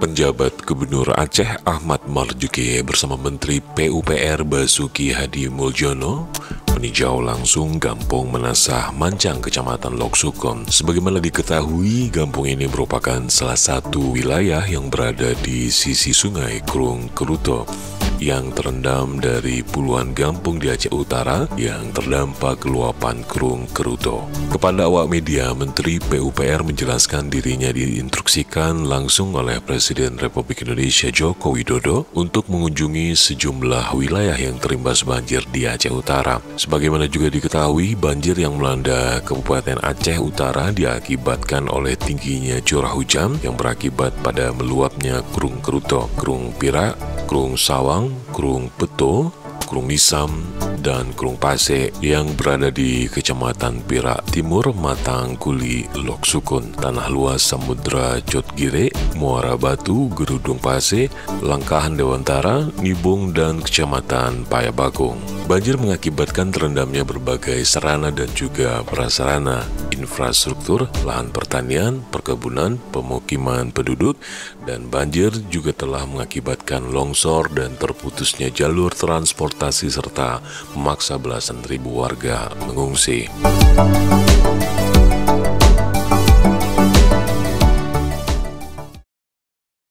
Penjabat Gubernur Aceh Ahmad Marzuki bersama Menteri PUPR Basuki Hadi Muljono meninjau langsung Kampung Menasah Mancang, Kecamatan Lok Sukon. Sebagaimana diketahui, kampung ini merupakan salah satu wilayah yang berada di sisi Sungai Krung Keruto yang terendam dari puluhan kampung di Aceh Utara yang terdampak luapan Krung Keruto. Kepada awak media, Menteri PUPR menjelaskan dirinya diinstruksikan langsung oleh Presiden Republik Indonesia Joko Widodo untuk mengunjungi sejumlah wilayah yang terimbas banjir di Aceh Utara. Sebagaimana juga diketahui, banjir yang melanda Kabupaten Aceh Utara diakibatkan oleh tingginya curah hujan yang berakibat pada meluapnya Krung Keruto, Krung Pirak, Krung Sawang, Krung Peto, Krung Nisam, dan Krung Pase yang berada di Kecamatan Pirak Timur, Matang Kuli, Lok Sukon, Tanah Luas Samudra Cotgire, Muara Batu, Gerudung Pase, Langkahan Dewantara, Nibung, dan Kecamatan Payabakung. Banjir mengakibatkan terendamnya berbagai sarana dan juga prasarana, infrastruktur, lahan pertanian, perkebunan, pemukiman penduduk, dan banjir juga telah mengakibatkan longsor dan terputusnya jalur transportasi serta memaksa belasan ribu warga mengungsi.